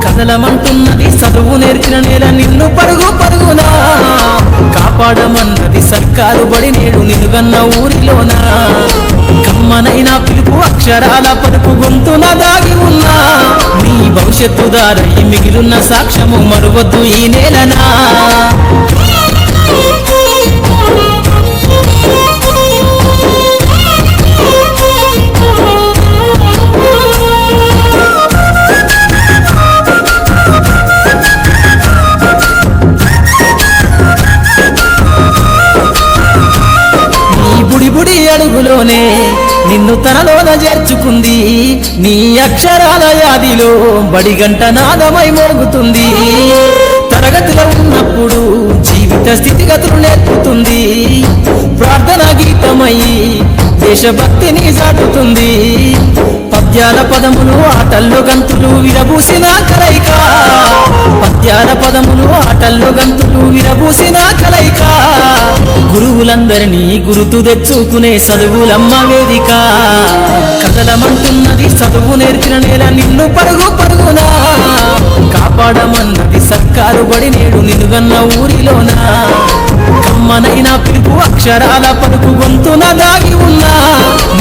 కదలమంటున్నది చదువు నేర్చిన నేల నిన్ను పరుగు పరుగునా కాపాడమన్నది సర్కారు బడి నేడు నిలుగన్న ఊరిలోనా కమ్మనైన పిలుపు అక్షరాల పలుకు గొంతున దాగి ఉన్నా నీ భవిష్యత్తు దారై మిగిలిన సాక్ష్యము మరువద్దు ఈ నేలనా బుడి అడుగులోనే నిన్ను తనలోన చేర్చుకుంది నీ అక్షరాల యాదిలో బడిగంట నాదమై మోగుతుంది తరగతిలో ఉన్నప్పుడు జీవిత స్థితిగతులు నేర్పుతుంది ప్రార్థన గీతమై దేశభక్తిని చాటుతుంది పద్యాల పదములు ఆటల్లో గంతులు విరబూసిన కలయిక పద్యాల పదములు ఆటల్లో గంతులు విరబూసిన కలయిక గురువులందరినీ గురుతు తెచ్చుకునే చదువులమ్మ వేదిక కదలమంటున్నది చదువు నేర్చిన నేల నిన్ను పరుగు పరుగునా కాపాడమన్నది సర్కారు బడి నేడు నిలుగన్న ఊరిలోనా కమ్మనైన పిలుపు అక్షరాల పలుకు గొంతున దాగి ఉన్నా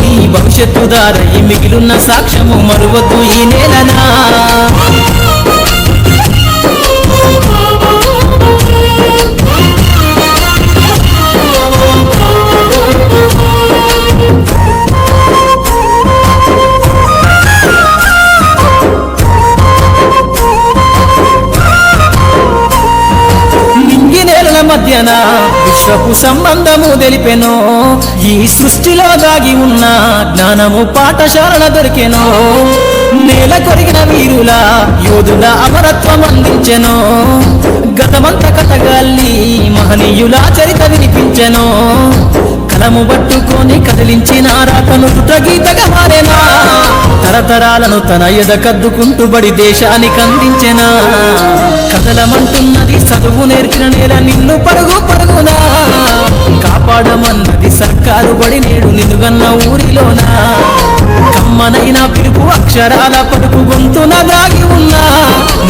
నీ భవిష్యత్తు దారై మిగిలిన సాక్ష్యము మరువద్దు ఈ నేలనా మధ్యన విశ్వపు సంబంధము తెలిపెనో ఈ సృష్టిలో దాగి ఉన్న జ్ఞానము పాఠశాల దొరికెనో నేల కొరిగిన వీరుల యోధుల అమరత్వం అందించెనో గతమంత కథగాల్ని మహనీయుల చరిత వినిపించెనో కలము పట్టుకొని కదిలించిన రాతను గీతగా మారేనా తరతరాలను తన ఎద కద్దుకుంటూ బడి దేశానికి అందించెనా కదలమంటున్నది చదువు నేర్చిన నేల నిన్ను పరుగు పరుగునా కాపాడమన్నది సర్కారు బడి నేడు నిలుగన్న ఊరిలోనా కమ్మనైన పిలుపు అక్షరాల పలుకు గొంతున దాగి ఉన్నా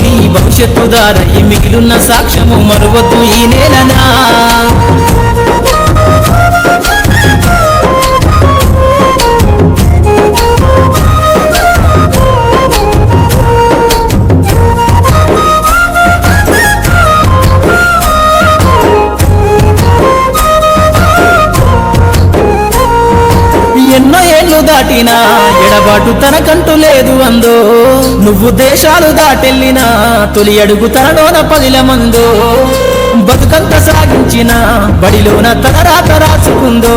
నీ భవిష్యత్తు దారై మిగిలిన సాక్ష్యము మరువద్దు ఈ నేలనా ఎన్నో ఏళ్ళు దాటినా ఎడబాటు తనకంటూ లేదు అందో నువ్వు దేశాలు దాటెళ్ళినా తొలి అడుగు తనలోన పదిలమందో బతుకంత సాగించిన బడిలోన తన రాత రాసుకుందో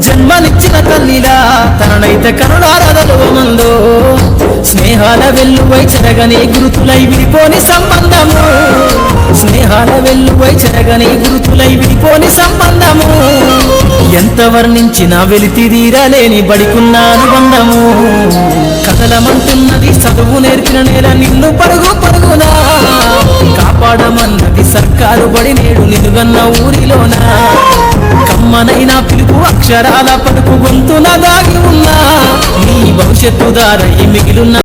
జన్మనిచ్చిన తల్లిలా తననైతే కరుణారదలువమందో స్నేహాల వెల్లువై చెరగని గురుతులై విడిపోని సంబంధము స్నేహాల వెల్లువై చెరగని గురుతులై విడిపోని సంబంధము ఎంత వర్ణించినా వెలితిదీరలేని బడికున్న అనుబంధము కదలమంటున్నది చదువు నేర్చిన నేల నిన్ను పరుగు పరుగునా కాపాడమన్నది సర్కారు బడి నేడు నిలుగన్న ఊరిలోనా కమ్మనైన పిలుపు అక్షరాల పలుకు గొంతున దాగి ఉన్నా నీ భవిష్యత్తు దారై మిగిలిన